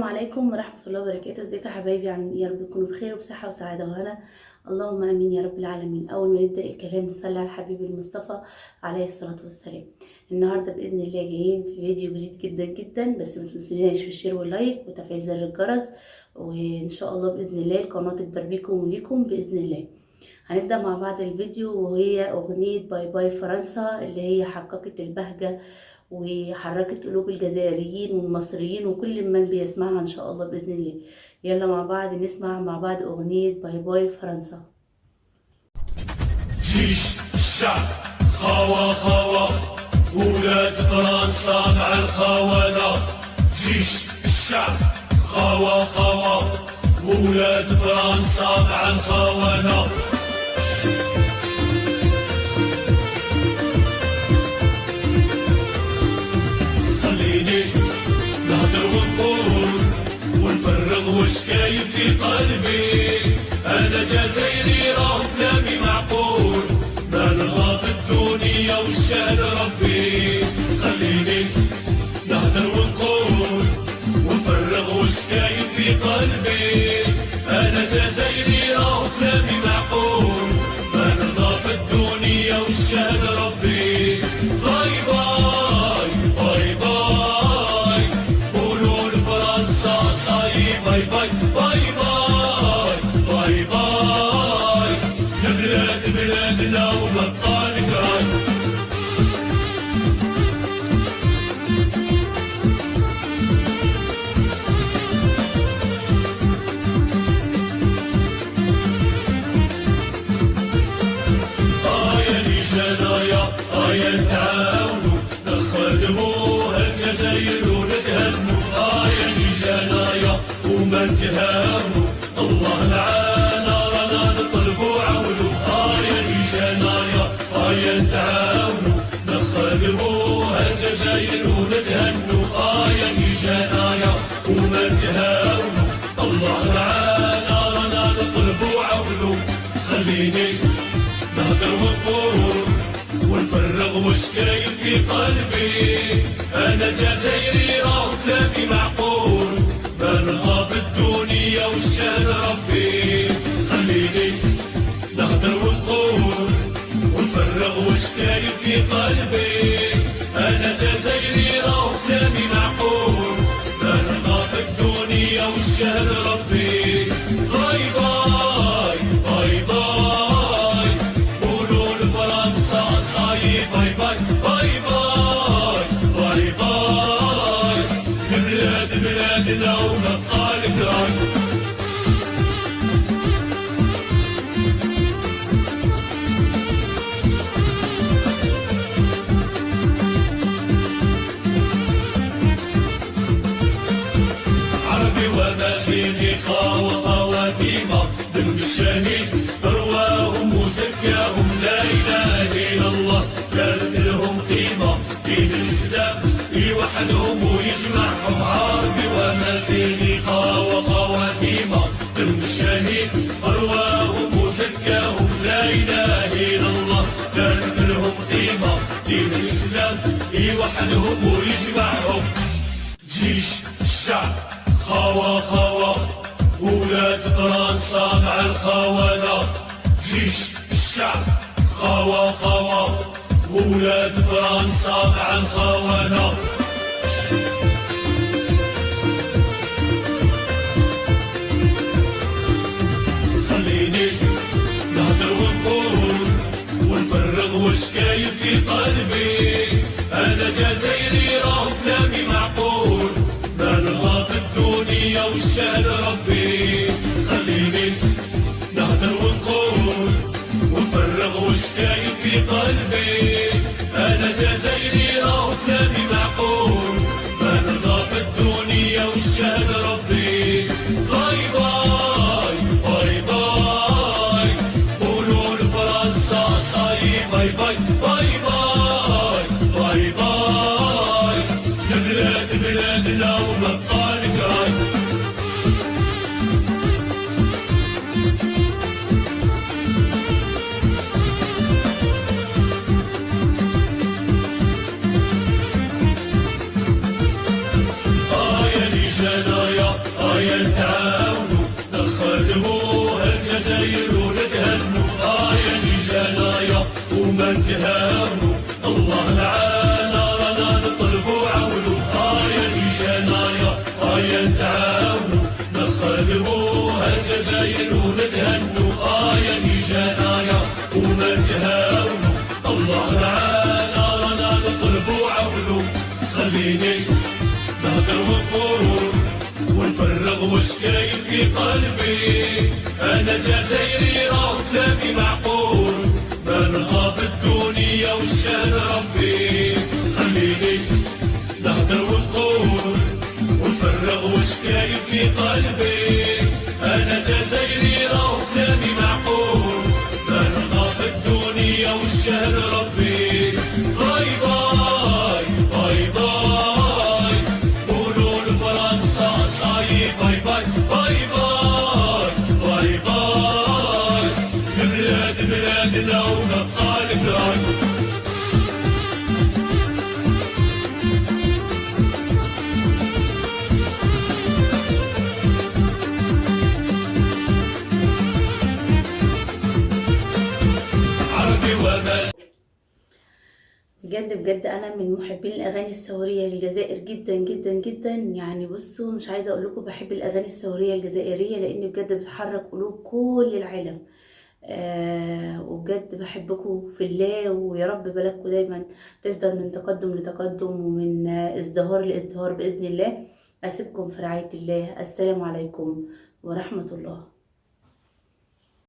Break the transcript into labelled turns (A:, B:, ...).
A: عليكم ورحمة الله وبركاته. ازيكم يا حبايبي؟ عاملين ايه؟ يا رب تكونوا بخير وبصحة وسعادة وهنا. اللهم امين يا رب العالمين. اول ما نبدأ الكلام نصلي على الحبيب المصطفى عليه الصلاة والسلام. النهاردة بإذن الله جايين في فيديو جديد جدا جدا، بس ما تنسونيش في الشير واللايك وتفعيل زر الجرس، وان شاء الله بإذن الله القناة تكبر بيكم وليكم بإذن الله. هنبدأ مع بعض الفيديو، وهي أغنية باي باي فرنسا اللي هي حققت البهجة وحركت قلوب الجزائريين والمصريين وكل من بيسمعها ان شاء الله باذن الله. يلا مع بعض نسمع مع بعض اغنيه باي باي فرنسا.
B: جيش الشعب خوا خوا ولاد فرنسا مع الخونة. جيش الشعب خوا خوا ولاد فرنسا مع الخونة. نهدر ونقول ونفرغ وش كاين في قلبي. انا جزائري راه كلامي معقول، ما نرضى بالدنيا والشهد ربي. خليني نهدر ونقول ونفرغ وش كاين في قلبي. انا جزائري راه كلامي معقول، ما نرضى بالدنيا والشهد ربي. باي باي باي باي قولوا لفرنسا صاي باي باي باي باي باي باي لبلاد بلادنا ومبقى نكراي. يا نتعاونوا نخدموا الجزائر ونتهنوا. يا نجانايا وما نتهاونوا، الله معانا رانا نطلبوا عونوا. يا نجانايا يا نتعاونوا نخدموا الجزائر ونتهنوا. يا نجانايا وما نتهاونوا، الله معانا رانا نطلبوا عونوا. خليني نهدر ونقول ونفرغ وش كاين في قلبي. انا جزائري راه كلامي معقول، ما نرضى بالدنيا والشهد ربي. خليني نهدر ونقول ونفرغ وش كاين في قلبي. انا جزائري راه كلامي معقول، ما نرضى بالدنيا والشهد ربي. باي باي باي باي قولوا لفرنسا صاي باي باي باي باي باي باي لبلاد بلادنا ونبقى الكراي. عربي ومازيغي خاوة خواتيمة دم الشهيد برواهم وزكاهم. لا اله الا الله دارت لهم قيمة، دين الاسلام يوحدهم ويجمعهم. عربي ومازيغي خاوة خواتيمة دم الشهيد برواهم وزكاهم. لا اله الا الله دارت لهم قيمة، دين الاسلام يوحدهم ويجمعهم. جيش الشعب خوا خوا ولاد فرنسا مع الخونة. جيش الشعب خوا خوا ولاد فرنسا مع الخونة. خليني نهدر ونقول ونفرغ وش كاين في قلبي. انا جزائري راه كلامي معقول، ما نرضى بالدنيا والشهد ربي. خليني نهدر ونقول ونفرغ وش كاين في قلبي. انا جزائري راه كلامي معقول، ما نرضى بالدنيا والشهد ربي. باي باي باي باي قولوا لفرنسا صاي باي باي باي باي باي باي لبلاد بلادنا ومبقى الكراي. هيا تعاونوا نخدموا الجزائر ونتهنوا يا نيجانايا وما نتهاونوا الله معانا رانا نطلبوا عونوا يا نيجانايا هيا نتعاونوا نخدموا الجزائر ونتهنوا يا نيجانايا وما نتهاونوا الله معانا رانا نطلبوا عونوا خليني نهضر ونقول ونفرغ وش كاين في قلبي انا جزائري راه كلامي معقول ما نلقى بالدنيا والشان ربي خليني نهضر ونقول ونفرغ وش كاين في قلبي انا جزائري راه كلامي معقول ما نلقى بالدنيا والشان ربي باي باي باي باي قولوا لفرنسا صاي باي باي باي باي باي باي البلاد بلادنا ونبقى الكراي عربي ومس
A: بجد بجد انا من محبين الاغاني الثوريه للجزائر جدا جدا جدا. يعني بصوا مش عايزه اقول لكم بحب الاغاني الثوريه الجزائريه لان بجد بتحرك قلوب كل العالم. وبجد بحبكم في الله، ويا رب بلدكم دايما تفضل من تقدم لتقدم ومن ازدهار لازدهار باذن الله. اسيبكم في رعايه الله. السلام عليكم ورحمه الله.